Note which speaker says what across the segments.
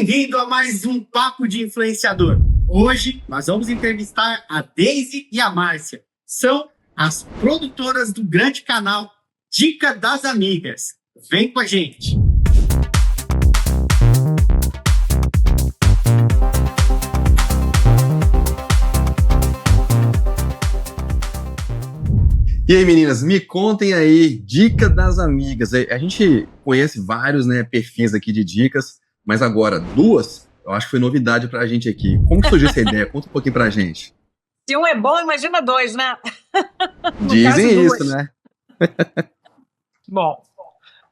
Speaker 1: Bem-vindo a mais um Papo de Influenciador. Hoje nós vamos entrevistar a Deise e a Márcia. São as produtoras do grande canal Dica das Amigas. Vem com a gente!
Speaker 2: E aí, meninas, me contem aí, Dica das Amigas. A gente conhece vários, perfis aqui de dicas, mas agora duas, eu acho que foi novidade pra gente aqui. Como que surgiu essa ideia? Conta um pouquinho pra gente.
Speaker 3: Se um é bom, imagina dois, né?
Speaker 2: Dizem isso, né?
Speaker 3: Bom,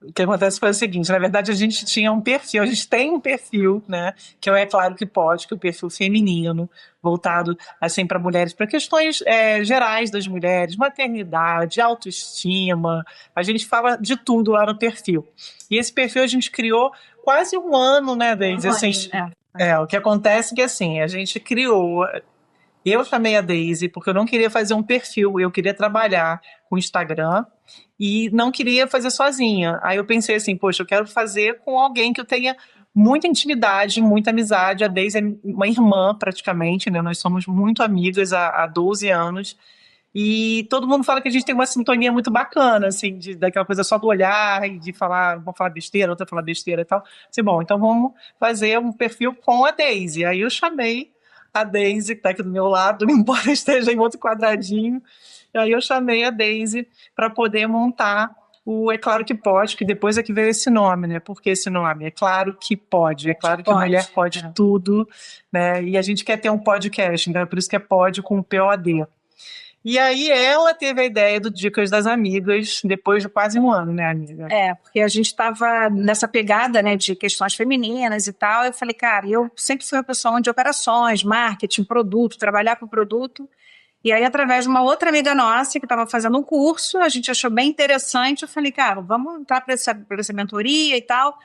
Speaker 3: o que acontece foi o seguinte, na verdade a gente tinha um perfil, a gente tem um perfil, né, que é Claro que Pode, que é o perfil feminino, voltado assim para mulheres, para questões gerais das mulheres, maternidade, autoestima, a gente fala de tudo lá no perfil. E esse perfil a gente criou quase um ano, né, Deise? Assim, o que acontece é que assim, a gente criou... Eu chamei a Deise porque eu não queria fazer um perfil, eu queria trabalhar com Instagram e não queria fazer sozinha. Aí eu pensei assim, poxa, eu quero fazer com alguém que eu tenha muita intimidade, muita amizade. A Deise é uma irmã praticamente, né? Nós somos muito amigas há 12 anos e todo mundo fala que a gente tem uma sintonia muito bacana, assim, daquela coisa só do olhar e de falar, vamos falar besteira, outra falar besteira e tal. Assim, bom, então vamos fazer um perfil com a Deise. Aí eu chamei a Deise, que está aqui do meu lado, embora esteja em outro quadradinho. E aí eu chamei a Deise para poder montar o É Claro que Pode, que depois é que veio esse nome, né? Por que esse nome? É claro que pode, é claro que a mulher pode tudo, né? E a gente quer ter um podcast, então é por isso que é Pode com o POD. E aí ela teve a ideia do Dicas das Amigas depois de quase um ano, né, amiga?
Speaker 4: Porque a gente estava nessa pegada, né, de questões femininas e tal. Eu falei, cara, eu sempre fui uma pessoa de operações, marketing, produto, trabalhar com produto. E aí, através de uma outra amiga nossa que estava fazendo um curso, a gente achou bem interessante. Eu falei, cara, vamos entrar para essa mentoria e tal.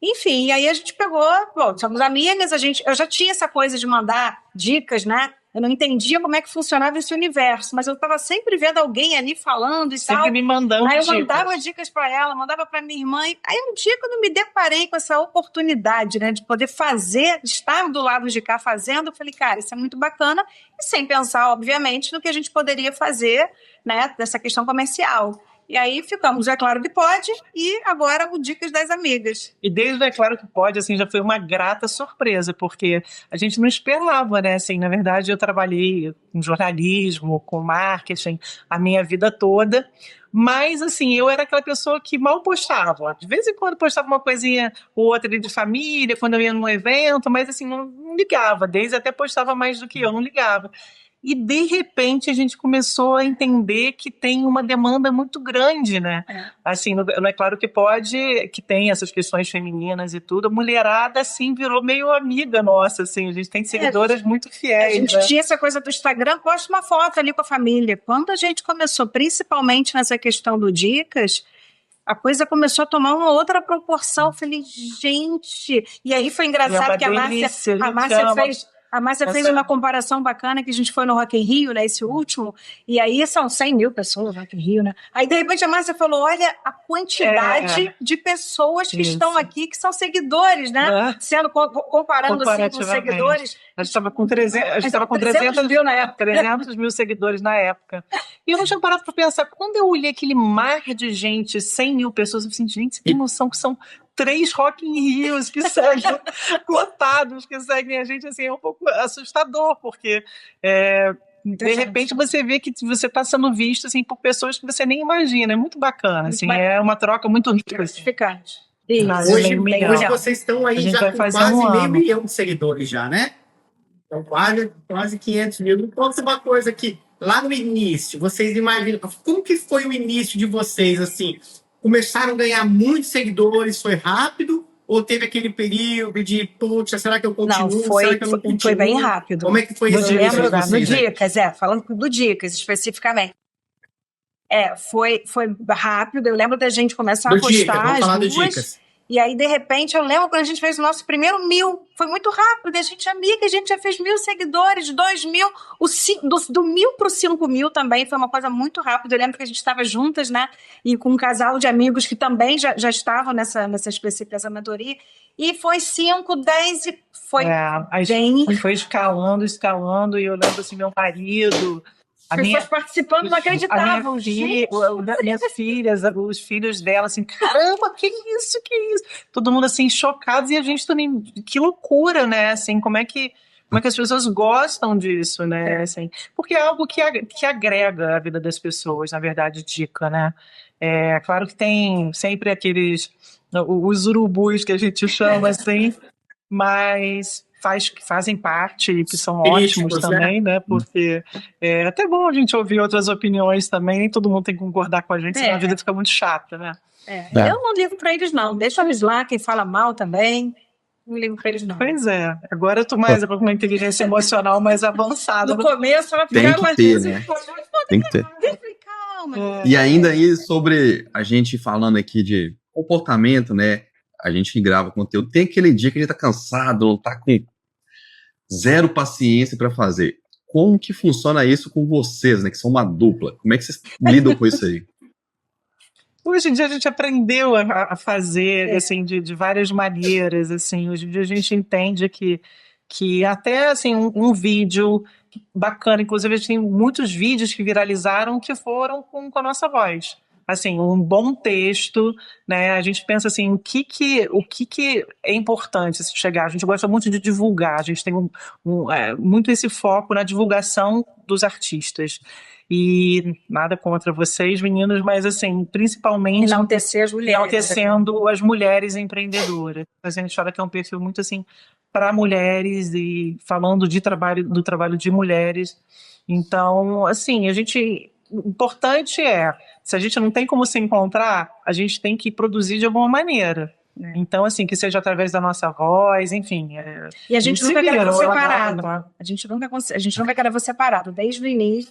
Speaker 4: Enfim, e aí a gente pegou, bom, somos amigas, eu já tinha essa coisa de mandar dicas, né? Eu não entendia como é que funcionava esse universo, mas eu estava sempre vendo alguém ali falando e
Speaker 3: sempre
Speaker 4: tal.
Speaker 3: Me mandando
Speaker 4: aí eu
Speaker 3: dicas.
Speaker 4: mandava dicas para ela, mandava para minha irmã. Aí um dia, quando eu me deparei com essa oportunidade, né, de poder fazer, estar do lado de cá fazendo, eu falei, cara, isso é muito bacana. E sem pensar, obviamente, no que a gente poderia fazer, né, dessa questão comercial. E aí ficamos, É Claro que Pode, e agora o Dicas das Amigas.
Speaker 3: E desde o É Claro que Pode, assim, já foi uma grata surpresa, porque a gente não esperava, né, assim, na verdade eu trabalhei com jornalismo, com marketing, a minha vida toda, mas, assim, eu era aquela pessoa que mal postava, de vez em quando postava uma coisinha ou outra de família, quando eu ia num evento, mas, assim, não ligava, desde até postava mais do que eu, não ligava. E, de repente, a gente começou a entender que tem uma demanda muito grande, né? Assim, não é Claro que Pode, que tem essas questões femininas e tudo. A mulherada, assim, virou meio amiga nossa, assim. A gente tem seguidoras muito fiéis,
Speaker 4: A gente
Speaker 3: né?
Speaker 4: tinha essa coisa do Instagram, posta uma foto ali com a família. Quando a gente começou, principalmente nessa questão do Dicas, a coisa começou a tomar uma outra proporção. Eu falei, gente... E aí foi engraçado que a Márcia fez uma comparação bacana, que a gente foi no Rock in Rio, né, esse último, e aí são 100 mil pessoas no Rock in Rio, né? Aí, de repente, a Márcia falou, olha a quantidade de pessoas que estão aqui, que são seguidores, né? Sendo, comparando assim, com os seguidores.
Speaker 3: A gente estava com 300 mil na época, 300 mil seguidores na época. E eu não tinha parado para pensar, quando eu olhei aquele mar de gente, 100 mil pessoas, eu falei, gente, você tem noção que são 3 Rock in Rios que seguem, lotados, que seguem a gente, assim, é um pouco assustador, porque de repente você vê que você está sendo visto, assim, por pessoas que você nem imagina, é muito bacana, assim, é uma troca muito rica.
Speaker 4: Gratificante.
Speaker 1: Hoje vocês estão aí já com quase meio milhão de seguidores já, né? Então, quase 500 mil. Me conta uma coisa aqui, lá no início, vocês imaginam, como que foi o início de vocês, assim? Começaram a ganhar muitos seguidores, foi rápido? Ou teve aquele período de, poxa, será que eu continuo?
Speaker 4: Não, foi bem rápido.
Speaker 1: Como é que foi isso?
Speaker 4: No Dicas, falando do Dicas especificamente. Foi rápido. Eu lembro da gente começar a postar as duas. E aí, de repente, eu lembro quando a gente fez o nosso primeiro 1.000. Foi muito rápido. A gente, amiga, a gente já fez 1.000 seguidores, 2.000. Do 1.000 para o 5.000 também foi uma coisa muito rápida. Eu lembro que a gente estava juntas, né? E com um casal de amigos que também já estavam nessa mentoria. E foi 5, 10 e foi bem...
Speaker 3: Foi escalando, e eu lembro assim, meu marido...
Speaker 4: As pessoas participando não acreditavam.
Speaker 3: Minhas filhas, os filhos dela, assim, caramba, que isso? Todo mundo, assim, chocados, e a gente também, que loucura, né, assim, como é que as pessoas gostam disso, né, assim, porque é algo que agrega a vida das pessoas, na verdade, dica, né, claro que tem sempre os urubus que a gente chama, assim, mas... fazem parte e que são ótimos também, né? Porque é até bom a gente ouvir outras opiniões também, nem todo mundo tem que concordar com a gente, senão a vida fica muito chata, né?
Speaker 4: Eu não ligo pra eles, não. Deixa eles lá, quem fala mal também. Não ligo pra eles, não.
Speaker 3: Pois é. Agora eu tô mais com uma inteligência emocional mais avançada.
Speaker 4: No começo ela
Speaker 2: ficava... Tem que ter, né? Tem que ter.
Speaker 4: Calma.
Speaker 2: E ainda aí, sobre a gente falando aqui de comportamento, né? A gente grava conteúdo, tem aquele dia que a gente tá cansado, não tá com zero paciência para fazer. Como que funciona isso com vocês, né, que são uma dupla? Como é que vocês lidam com isso aí?
Speaker 3: Hoje em dia a gente aprendeu a fazer assim, de várias maneiras. Assim. Hoje em dia a gente entende que até assim, um vídeo bacana, inclusive a gente tem muitos vídeos que viralizaram que foram com a nossa voz. Assim, um bom texto, né? A gente pensa assim, o que é importante se chegar. A gente gosta muito de divulgar, a gente tem muito esse foco na divulgação dos artistas. E nada contra vocês, meninos, mas assim, principalmente
Speaker 4: enaltecer as mulheres,
Speaker 3: enaltecendo as mulheres empreendedoras. A gente fala que é um perfil muito assim para mulheres e falando do trabalho de mulheres. Então, assim, o importante se a gente não tem como se encontrar, a gente tem que produzir de alguma maneira. Então, assim, que seja através da nossa voz, enfim.
Speaker 4: E a gente nunca gravou separado. A gente não vai gravar separado, desde o início.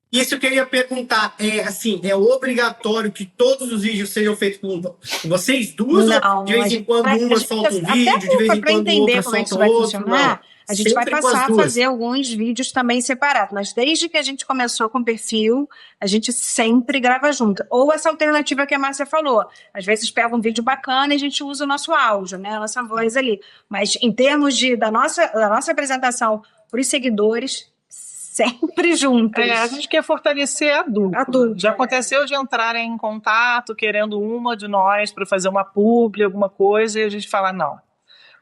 Speaker 1: Isso que eu ia perguntar, é obrigatório que todos os vídeos sejam feitos com vocês duas?
Speaker 4: Não,
Speaker 1: de vez em quando uma solta um vídeo, de vez em quando outra solta outro?
Speaker 4: A gente vai passar a fazer alguns vídeos também separados, mas desde que a gente começou com o perfil, a gente sempre grava junto. Ou essa alternativa que a Márcia falou, às vezes pega um vídeo bacana e a gente usa o nosso áudio, né, a nossa voz ali. Mas em termos da nossa apresentação para os seguidores, sempre juntos.
Speaker 3: A gente quer fortalecer a dupla. Já aconteceu de entrarem em contato querendo uma de nós para fazer uma publi, alguma coisa, e a gente fala não.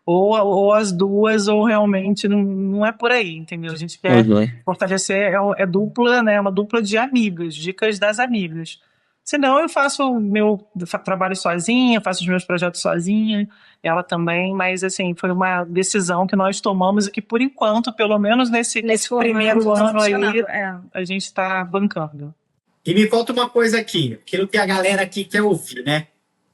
Speaker 3: Ou as duas, ou realmente não é por aí, entendeu? A gente quer fortalecer, dupla, né? Uma dupla de amigas, dicas das amigas. Senão eu faço o meu trabalho sozinha, faço os meus projetos sozinha, ela também, mas assim, foi uma decisão que nós tomamos e que por enquanto, pelo menos nesse primeiro ano aí, a gente está bancando.
Speaker 1: E me falta uma coisa aqui, aquilo que a galera aqui quer ouvir, né?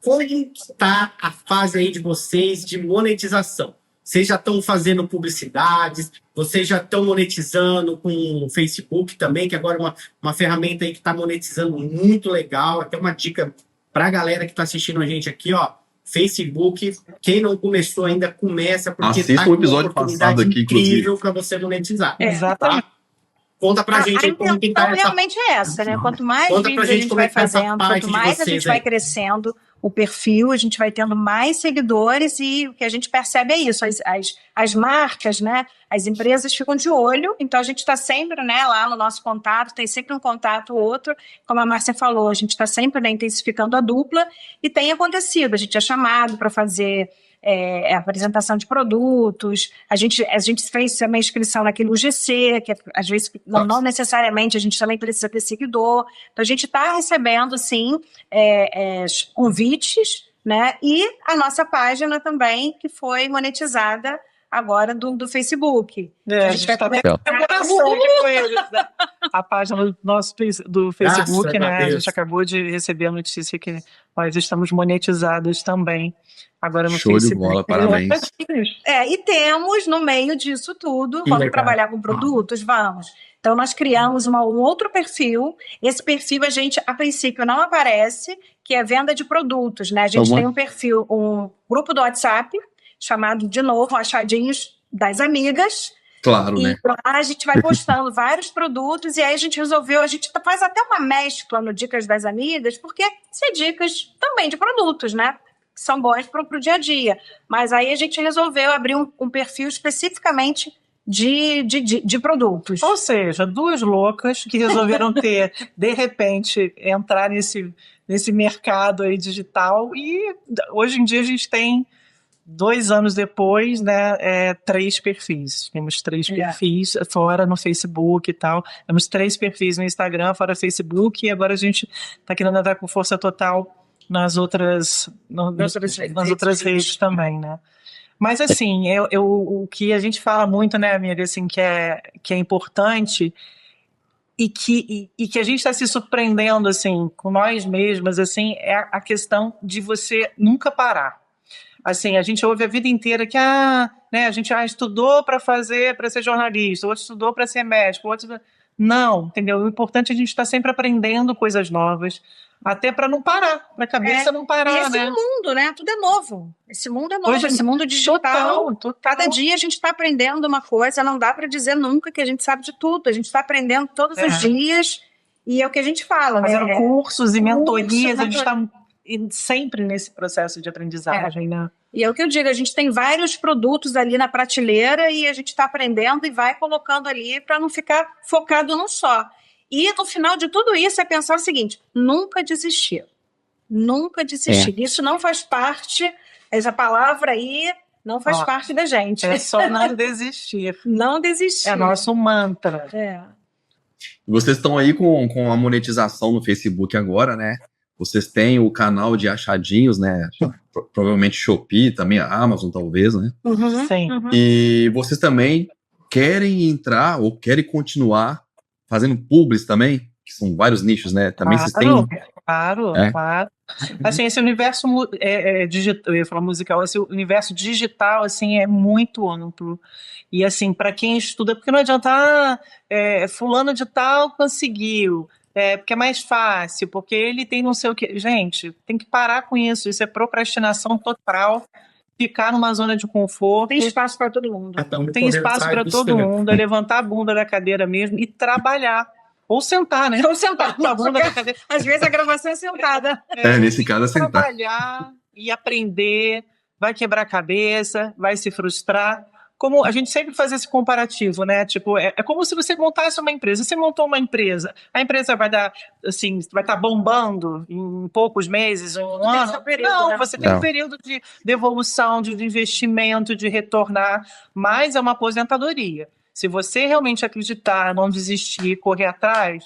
Speaker 1: Como está a fase aí de vocês de monetização? Vocês já estão fazendo publicidades, vocês já estão monetizando com o Facebook também, que agora é uma ferramenta aí que está monetizando muito legal. Até uma dica para a galera que está assistindo a gente aqui, ó. Facebook, quem não começou ainda, começa, porque
Speaker 2: assista o episódio passado aqui,
Speaker 1: incrível para você monetizar.
Speaker 3: Exatamente.
Speaker 1: Tá? Conta pra gente aí como que tá essa...
Speaker 4: realmente é essa, né? Quanto mais vídeos a gente vai fazendo, quanto mais a gente vai crescendo o perfil, a gente vai tendo mais seguidores e o que a gente percebe é isso. As marcas, né? As empresas ficam de olho, então a gente está sempre, né, lá no nosso contato, tem sempre um contato ou outro. Como a Márcia falou, a gente está sempre, né, intensificando a dupla e tem acontecido. A gente é chamado para fazer... apresentação de produtos, a gente fez também inscrição naquele UGC, que às vezes não necessariamente a gente também precisa ter seguidor, então a gente está recebendo sim convites, né, e a nossa página também que foi monetizada agora do Facebook.
Speaker 3: A gente vai começar com eles, né? A página do nosso do Facebook, né? A gente acabou de receber a notícia que nós estamos monetizadas também. Agora no
Speaker 2: Show
Speaker 3: Facebook.
Speaker 2: de bola, parabéns.
Speaker 4: E temos, no meio disso tudo, vamos trabalhar com produtos? Vamos. Então, nós criamos um outro perfil. Esse perfil, a princípio, não aparece, que é venda de produtos, né? A gente tem um perfil, um grupo do WhatsApp, chamado, de novo, Achadinhos das Amigas.
Speaker 2: Claro, né?
Speaker 4: Lá a gente vai postando vários produtos, e aí a gente faz até uma mescla no Dicas das Amigas, porque são dicas também de produtos, né? Que são bons para o dia a dia. Mas aí a gente resolveu abrir um perfil especificamente de produtos.
Speaker 3: Ou seja, duas loucas que resolveram de repente, entrar nesse mercado aí digital, e hoje em dia a gente tem, 2 anos depois, né, 3 perfis. Temos 3 perfis, fora no Facebook e tal. Temos 3 perfis no Instagram, fora Facebook, e agora a gente está querendo entrar com força total nas outras redes também, né? Mas, assim, o que a gente fala muito, né, amiga, assim, que é importante e que a gente está se surpreendendo, assim, com nós mesmas, assim, é a questão de você nunca parar. Assim, a gente ouve a vida inteira que né, a gente estudou para ser jornalista, outro estudou para ser médico, outro... Não, entendeu? O importante é a gente estar sempre aprendendo coisas novas, até para não parar, para a cabeça não parar,
Speaker 4: e esse
Speaker 3: né?
Speaker 4: mundo, né? Tudo é novo. Esse mundo é novo,
Speaker 3: Hoje,
Speaker 4: esse mundo digital.
Speaker 3: Total.
Speaker 4: Cada dia a gente está aprendendo uma coisa, não dá para dizer nunca que a gente sabe de tudo. A gente está aprendendo todos os dias, e é o que a gente fala.
Speaker 3: Fazendo cursos e mentorias, a gente está
Speaker 4: e
Speaker 3: sempre nesse processo de aprendizagem, né?
Speaker 4: E é o que eu digo, a gente tem vários produtos ali na prateleira e a gente está aprendendo e vai colocando ali para não ficar focado num só. E no final de tudo isso é pensar o seguinte: nunca desistir. Nunca desistir. Isso não faz parte, essa palavra aí não faz parte da gente.
Speaker 3: É só não desistir.
Speaker 4: Não desistir.
Speaker 3: É nosso mantra.
Speaker 2: Vocês estão aí com a monetização no Facebook agora, né? Vocês têm o canal de achadinhos, né? Provavelmente Shopee, também a Amazon, talvez, né?
Speaker 3: Sim.
Speaker 2: E vocês também querem entrar ou querem continuar fazendo publis também? Que são vários nichos, né? Também vocês têm...
Speaker 3: Claro. Assim, esse universo digital, eu ia falar musical, esse universo digital, assim, é muito amplo. E, assim, para quem estuda, porque não adianta, fulano de tal conseguiu, porque é mais fácil, porque ele tem não sei o que. Gente, tem que parar com isso. Isso é procrastinação total. Ficar numa zona de conforto.
Speaker 4: Tem espaço para todo mundo.
Speaker 3: Tem espaço para todo mundo. É levantar a bunda da cadeira mesmo e trabalhar. Ou sentar, né?
Speaker 4: Ou sentar. A bunda da cadeira. Às vezes a gravação é sentada.
Speaker 2: Nesse caso é sentar.
Speaker 3: Trabalhar e aprender. Vai quebrar a cabeça, vai se frustrar. Como a gente sempre faz esse comparativo, né? Tipo, é como se você montasse uma empresa. Você montou uma empresa, a empresa vai dar, assim, vai estar bombando em poucos meses, um ano. Não, você tem um período de devolução, de investimento, de retornar, mas é uma aposentadoria. Se você realmente acreditar, não desistir, correr atrás,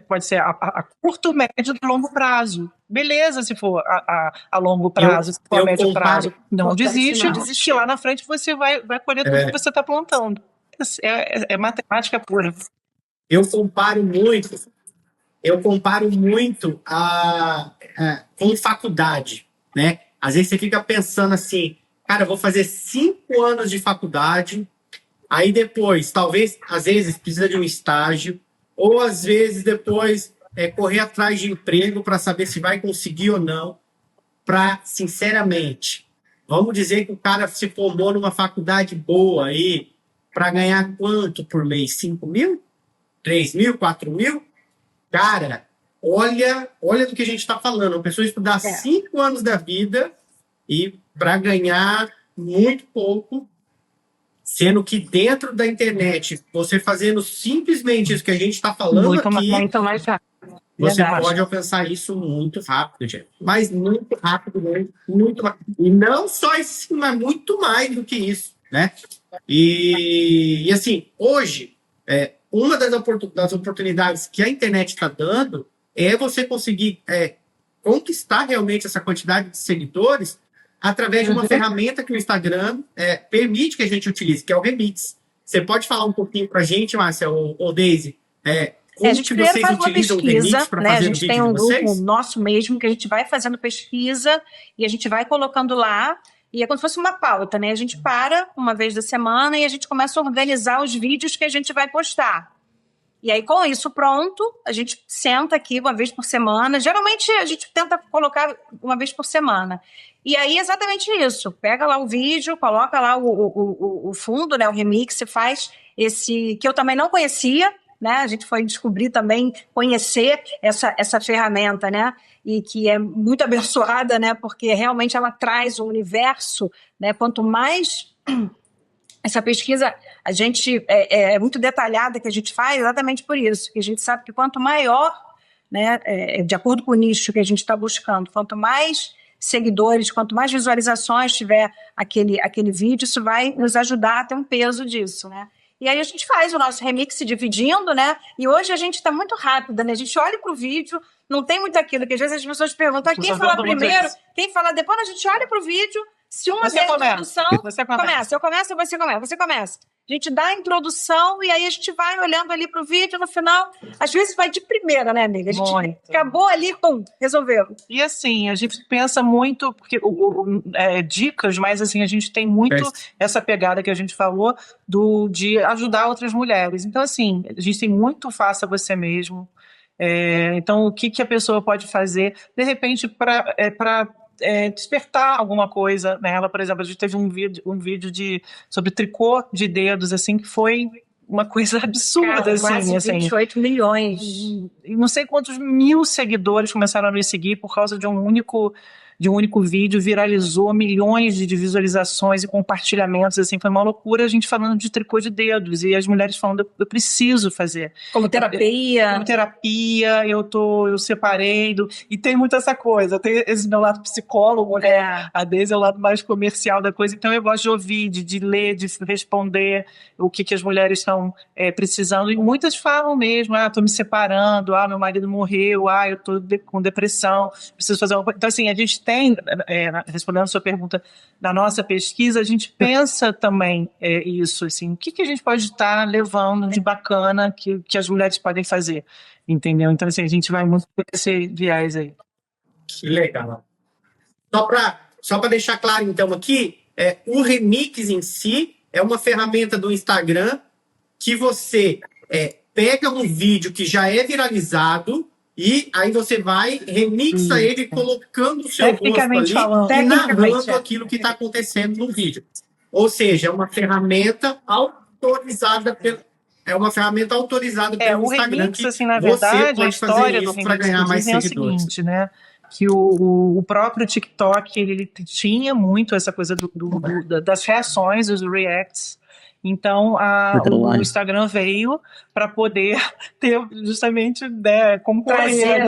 Speaker 3: pode ser a curto, médio e longo prazo. Beleza, se for a longo prazo, se for a médio prazo, não desiste, que lá na frente você vai colher tudo que você está plantando. É matemática pura.
Speaker 1: Eu comparo muito com faculdade, né? Às vezes você fica pensando assim, cara, eu vou fazer 5 anos de faculdade, aí depois, talvez, às vezes, precisa de um estágio, ou às vezes depois correr atrás de emprego para saber se vai conseguir ou não. Sinceramente, vamos dizer que o cara se formou numa faculdade boa aí, para ganhar quanto por mês? 5 mil? 3 mil? 4 mil? Cara, olha do que a gente está falando. Uma pessoa estudar 5 anos da vida e para ganhar muito pouco, sendo que dentro da internet, você fazendo simplesmente isso que a gente está falando
Speaker 3: muito
Speaker 1: aqui,
Speaker 3: mais rápido.
Speaker 1: Você pode alcançar isso muito rápido, gente. Mas muito rápido mesmo, muito mais. E não só isso, mas muito mais do que isso, né? E assim, hoje, uma das oportunidades que a internet está dando é você conseguir conquistar realmente essa quantidade de seguidores através de uma ferramenta que o Instagram permite que a gente utilize, que é o Remix. Você pode falar um pouquinho para a gente, Márcia, ou Daisy, como
Speaker 4: a gente
Speaker 1: que
Speaker 4: primeiro
Speaker 1: vocês
Speaker 4: faz uma
Speaker 1: utilizam o
Speaker 4: pesquisa,
Speaker 1: Remix para
Speaker 4: né? A
Speaker 1: fazer o
Speaker 4: gente
Speaker 1: vídeo
Speaker 4: tem um
Speaker 1: de vocês?
Speaker 4: grupo nosso mesmo que a gente vai fazendo pesquisa e a gente vai colocando lá. E é como se fosse uma pauta, né? A gente para uma vez da semana e a gente começa a organizar os vídeos que a gente vai postar. E aí, com isso pronto, a gente senta aqui uma vez por semana. Geralmente, a gente tenta colocar uma vez por semana. E aí, exatamente isso. Pega lá o vídeo, coloca lá o fundo, né? O remix, faz esse... que eu também não conhecia, né? A gente foi descobrir também, conhecer essa ferramenta, né? E que é muito abençoada, né? Porque realmente ela traz um universo, né? Quanto mais... Essa pesquisa, a gente é muito detalhada que a gente faz exatamente por isso, que a gente sabe que quanto maior, né, de acordo com o nicho que a gente está buscando, quanto mais seguidores, quanto mais visualizações tiver aquele vídeo, isso vai nos ajudar a ter um peso disso, né? E aí a gente faz o nosso remix dividindo, né? E hoje a gente está muito rápida, né? A gente olha para o vídeo, não tem muito aquilo, que às vezes as pessoas perguntam quem falar primeiro, quem falar depois, a gente olha para o vídeo. Se uma der a introdução, começa. Eu começo, você começa. Você começa. A gente dá a introdução e aí a gente vai olhando ali pro vídeo no final. Às vezes vai de primeira, né, amiga? A gente acabou ali, pum, resolveu.
Speaker 3: E assim, a gente pensa muito, porque dicas, mas assim, a gente tem muito essa pegada que a gente falou de ajudar outras mulheres. Então, assim, a gente tem muito faça você mesmo. Então, o que a pessoa pode fazer, de repente, para despertar alguma coisa nela. Por exemplo, a gente teve um vídeo sobre tricô de dedos, assim, que foi uma coisa absurda,
Speaker 4: cara,
Speaker 3: assim.
Speaker 4: Quase 28 milhões.
Speaker 3: E não sei quantos mil seguidores começaram a me seguir por causa de um único vídeo, viralizou milhões de visualizações e compartilhamentos, assim, foi uma loucura a gente falando de tricô de dedos, e as mulheres falando, eu preciso fazer.
Speaker 4: Como terapia.
Speaker 3: Eu separei, e tem muito essa coisa, tem esse meu lado psicólogo, né? A Daisy é o lado mais comercial da coisa, então eu gosto de ouvir, de ler, de responder o que as mulheres estão precisando, e muitas falam mesmo, tô me separando, meu marido morreu, eu tô com depressão, preciso fazer uma coisa. Então, assim, a gente tem, respondendo a sua pergunta, na nossa pesquisa, a gente pensa também isso, assim, o que a gente pode estar levando de bacana que as mulheres podem fazer, entendeu? Então, assim, a gente vai muito por esse viés aí.
Speaker 1: Que legal. Só para deixar claro, então, aqui, o Remix em si é uma ferramenta do Instagram que você pega um vídeo que já é viralizado e aí você vai, remixa ele colocando o seu rosto ali e narrando aquilo que está acontecendo no vídeo. Ou seja, é uma ferramenta autorizada pelo
Speaker 3: o
Speaker 1: Instagram.
Speaker 3: Remix, assim, na verdade, a história do Remix
Speaker 1: ganhar mais
Speaker 3: é o
Speaker 1: seguidores.
Speaker 3: seguinte, né? Que o próprio TikTok, ele tinha muito essa coisa das reações, dos reacts. Então, o Instagram veio para poder ter justamente concorrer,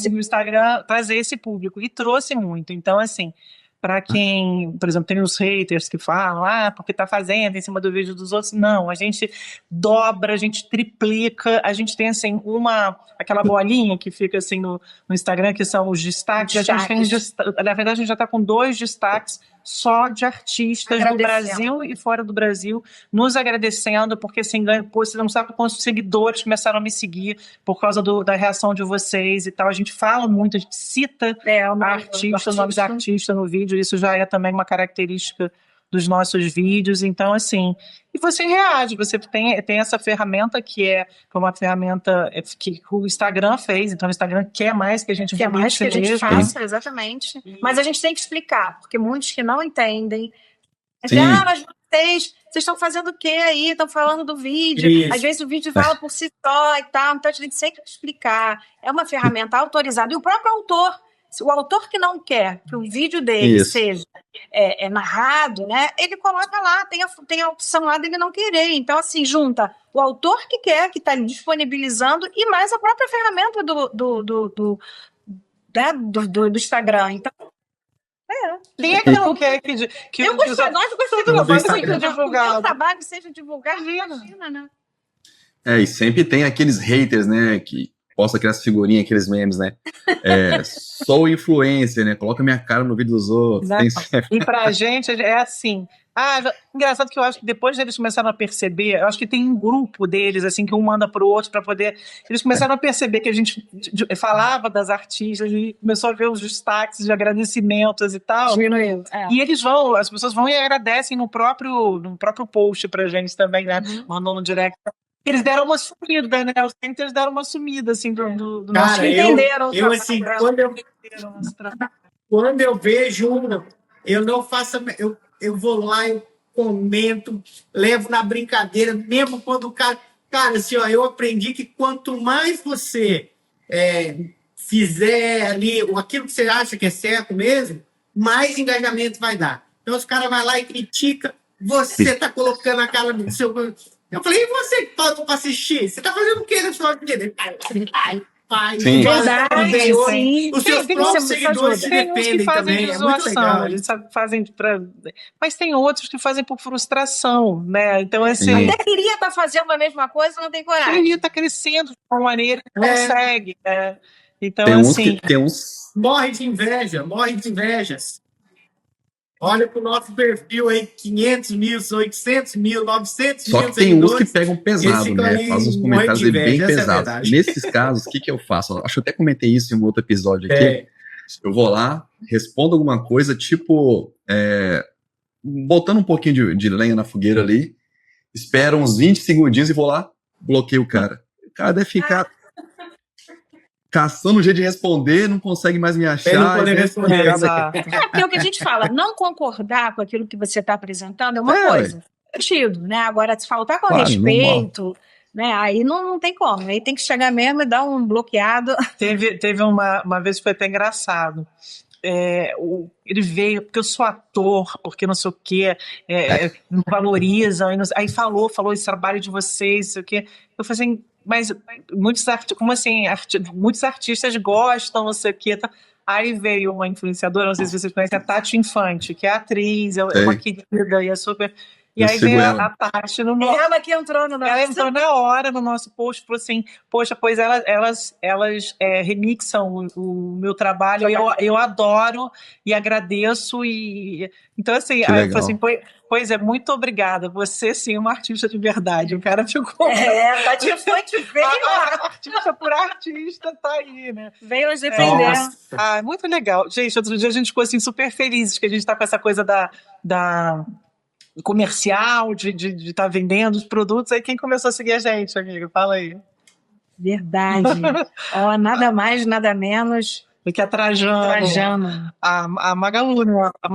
Speaker 3: o Instagram trazer esse público, e trouxe muito. Então, assim, para quem, por exemplo, tem os haters que falam, porque tá fazendo em cima do vídeo dos outros. Não, a gente dobra, a gente triplica, a gente tem, assim, aquela bolinha que fica, assim, no Instagram, que são os destaques. A gente tem, na verdade, a gente já tá com 2 destaques só de artistas do Brasil e fora do Brasil, nos agradecendo, porque assim, você não sabe quantos seguidores começaram a me seguir por causa da reação de vocês e tal. A gente fala muito, a gente cita o nome de artista no vídeo, isso já é também uma característica dos nossos vídeos. Então, assim, e você reage, você tem essa ferramenta que é uma ferramenta que o Instagram fez, então o Instagram quer mais que a gente
Speaker 4: faça, exatamente. Mas a gente tem que explicar, porque muitos que não entendem, mas vocês estão fazendo o que aí? Estão falando do vídeo, às vezes o vídeo fala por si só e tal, então a gente tem que sempre explicar. É uma ferramenta autorizada, e o próprio autor, o autor que não quer que o vídeo dele seja narrado, né, ele coloca lá, tem a opção lá dele não querer. Então, assim, junta o autor que quer, que está disponibilizando, e mais a própria ferramenta do Instagram. Então,
Speaker 3: quem é que não quer que
Speaker 4: nós gostamos de divulgar. O trabalho seja divulgado, imagina, né?
Speaker 2: E sempre tem aqueles haters, né, que posta aquelas figurinhas, aqueles memes, né? Sou influencer, né? Coloca minha cara no vídeo dos outros.
Speaker 3: E pra gente é assim. Engraçado que eu acho que depois eles começaram a perceber, eu acho que tem um grupo deles, assim, que um manda pro outro para poder. Eles começaram a perceber que a gente falava das artistas e começou a ver os destaques de agradecimentos e tal.
Speaker 4: Diminuiu.
Speaker 3: E as pessoas vão e agradecem no próprio post pra gente também, né? Mandou no direct. Eles deram uma sumida, né? Os centers deram uma sumida, assim, do nosso...
Speaker 1: Cara, eu assim, quando eu vejo eu não faço... Eu vou lá, eu comento, levo na brincadeira, mesmo quando o cara... Cara, assim, ó, eu aprendi que quanto mais você fizer ali aquilo que você acha que é certo mesmo, mais engajamento vai dar. Então, os caras vão lá e criticam, você tá colocando a cara no seu... Eu falei, e você que falta para assistir? Você tá fazendo o quê na sua vida?
Speaker 2: Sim.
Speaker 4: Verdade, sim.
Speaker 1: Os seus próprios seguidores se defendem também, é muito legal.
Speaker 3: Eles fazem mas tem outros que fazem por frustração, né? Então, assim...
Speaker 4: Até queria estar fazendo a mesma coisa, não tem coragem.
Speaker 3: Queria estar crescendo de uma maneira que consegue, né? Então,
Speaker 2: tem uns...
Speaker 1: Morre de invejas. Olha pro nosso perfil aí, 500 mil, 800 mil, 900 mil.
Speaker 2: Só que tem uns que pegam pesado, né? Faz uns comentários bem pesados. Nesses casos, o que eu faço? Acho que eu até comentei isso em um outro episódio aqui. Eu vou lá, respondo alguma coisa, tipo, botando um pouquinho de lenha na fogueira ali, espero uns 20 segundinhos e vou lá, bloqueio o cara. O cara deve ficar caçando um jeito de responder, não consegue mais me achar.
Speaker 1: Não poder responder.
Speaker 4: Porque é o que a gente fala, não concordar com aquilo que você está apresentando é uma coisa. Sentido, né? Agora, se faltar com respeito, né? Aí não tem como. Aí tem que chegar mesmo e dar um bloqueado.
Speaker 3: Teve uma vez que foi até engraçado. Ele veio, porque eu sou ator, porque não sei o quê, não valorizam, aí falou esse trabalho de vocês, não sei o quê. Eu falei assim, mas muitos artistas gostam, não sei o quê. Tá? Aí veio uma influenciadora, não sei se vocês conhecem, a Tati Infante, que é atriz, é uma querida e é super... E aí veio a Tati no nosso...
Speaker 4: Ela que entrou no nosso...
Speaker 3: Ela entrou na hora no nosso post, falou assim, poxa, pois elas remixam o meu trabalho, eu adoro e agradeço e... Então, assim, aí eu falei assim, pois é, muito obrigada, você sim é uma artista de verdade, o cara ficou...
Speaker 4: Tati Infante veio
Speaker 3: artista por artista, tá aí, né?
Speaker 4: Veio nos defender.
Speaker 3: Muito legal. Gente, outro dia a gente ficou assim super felizes que a gente tá com essa coisa da comercial, de estar vendendo os produtos. Aí quem começou a seguir a gente, amiga? Fala aí.
Speaker 4: Verdade. Nada mais, nada menos
Speaker 3: do que a Trajano. A Magalu, né? A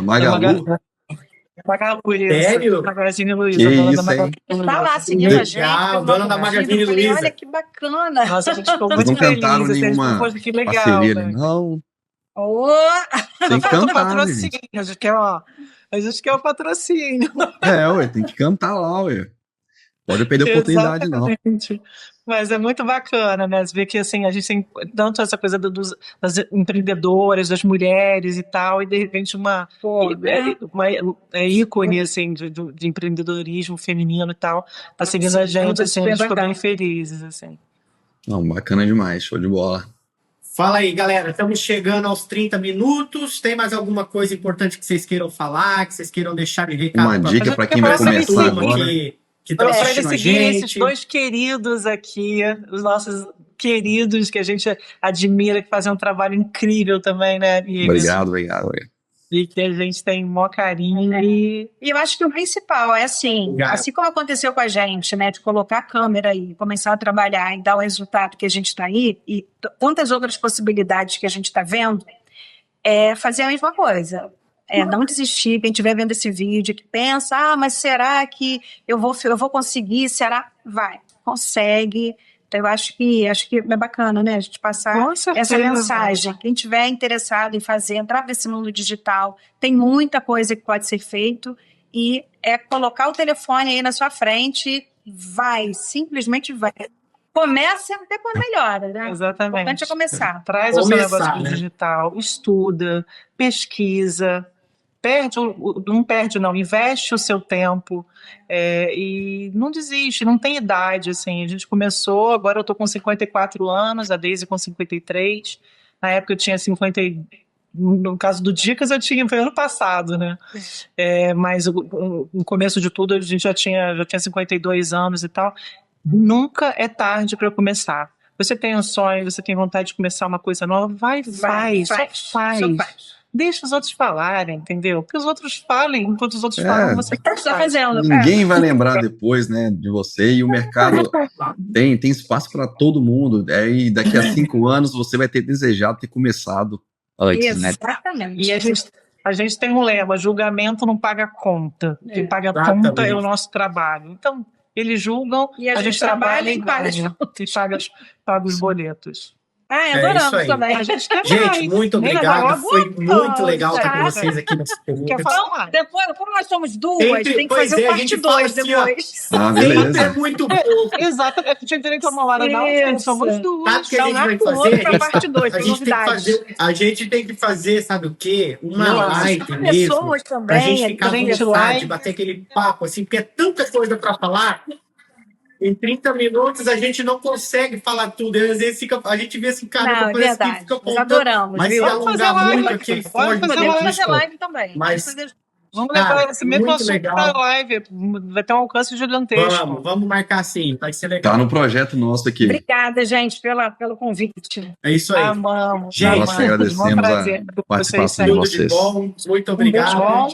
Speaker 2: Magalu?
Speaker 3: Magalu,
Speaker 1: sério?
Speaker 3: Magazine Luiza.
Speaker 2: Que isso, hein?
Speaker 4: Tá lá seguindo a gente.
Speaker 1: Dona da Magazine Luiza.
Speaker 4: Olha que bacana.
Speaker 3: Nossa, a gente ficou muito
Speaker 2: feliz. Não cantaram nenhuma parceria,
Speaker 3: né?
Speaker 2: Não.
Speaker 3: Tem
Speaker 2: que cantar,
Speaker 3: patrocínio. A gente quer o patrocínio.
Speaker 2: Tem que cantar lá, Pode perder a oportunidade, não.
Speaker 3: Mas é muito bacana, né? Você vê que assim, a gente tem tanto essa coisa das empreendedoras, das mulheres e tal, e de repente uma ícone assim, de empreendedorismo feminino e tal, tá seguindo a gente, assim, a gente ficou bem felizes, assim.
Speaker 2: Não, bacana demais, show de bola.
Speaker 1: Fala aí, galera. Estamos chegando aos 30 minutos. Tem mais alguma coisa importante que vocês queiram falar, que vocês queiram deixar de recado?
Speaker 2: Uma dica para quem vai começar agora.
Speaker 1: Que tá assistindo a gente.
Speaker 3: Esses dois queridos aqui, os nossos queridos que a gente admira, que fazem um trabalho incrível também, né, amigos?
Speaker 2: Obrigado.
Speaker 3: E que a gente tem maior carinho.
Speaker 4: E eu acho que o principal é assim como aconteceu com a gente, né, de colocar a câmera e começar a trabalhar e dar o resultado que a gente está aí, e tantas outras possibilidades que a gente está vendo, fazer a mesma coisa. Não desistir. Quem estiver vendo esse vídeo, que pensa, mas será que eu vou conseguir? Será? Vai, consegue. Então, eu acho que é bacana, né? A gente passar essa mensagem. Quem estiver interessado em entrar nesse mundo digital, tem muita coisa que pode ser feito, e colocar o telefone aí na sua frente, simplesmente vai. Começa até quando melhora, né?
Speaker 3: Exatamente.
Speaker 4: O importante é começar.
Speaker 3: Traz o seu negócio digital, estuda, pesquisa, investe o seu tempo e não desiste, não tem idade, assim, a gente começou, agora eu tô com 54 anos, a Daisy com 53, na época eu tinha 50, no caso do Dicas foi ano passado, né, mas no começo de tudo a gente já tinha 52 anos e tal, nunca é tarde para começar. Você tem um sonho, você tem vontade de começar uma coisa nova, só faz. Deixa os outros falarem, entendeu? Que os outros falem, enquanto os outros falam, você
Speaker 4: está fazendo.
Speaker 2: Ninguém vai lembrar depois, né, de você, e o mercado tem espaço para todo mundo. E daqui a 5 anos você vai ter desejado ter começado antes, né?
Speaker 4: Exatamente.
Speaker 3: E a gente tem um lema: julgamento não paga conta. Quem paga conta é o nosso trabalho. Então, eles julgam,
Speaker 4: e a gente trabalha e paga
Speaker 3: os boletos.
Speaker 4: Adoramos também.
Speaker 3: A gente quer
Speaker 1: Gente,
Speaker 3: mais.
Speaker 1: muito obrigado. Foi muito legal estar com vocês aqui nessa pergunta.
Speaker 4: Depois, como nós somos duas, tem que fazer o parte 2 depois.
Speaker 2: Beleza.
Speaker 1: É muito bom.
Speaker 3: Exato, a gente tem que tomar uma hora, não, somos duas.
Speaker 1: Sabe o que a gente vai fazer?
Speaker 4: Parte 2,
Speaker 1: a gente tem que fazer, sabe o quê? Uma live mesmo. Pra gente ficar com vontade, bater aquele papo, assim, porque é tanta coisa pra falar. Em 30 minutos a gente não consegue falar tudo. Às vezes a gente vê assim, cara, parece que fica
Speaker 4: contando. Adoramos,
Speaker 1: mas se alongar muito aqui,
Speaker 4: podemos fazer live também.
Speaker 3: Vamos levar esse mesmo assunto para live. Vai ter um alcance gigantesco.
Speaker 1: Vamos marcar assim, vai ser legal.
Speaker 2: Tá no projeto nosso aqui.
Speaker 4: Obrigada, gente, pelo convite.
Speaker 1: É isso aí.
Speaker 3: Amamos.
Speaker 2: Gente, nós agradecemos a participação de vocês.
Speaker 1: Muito obrigado.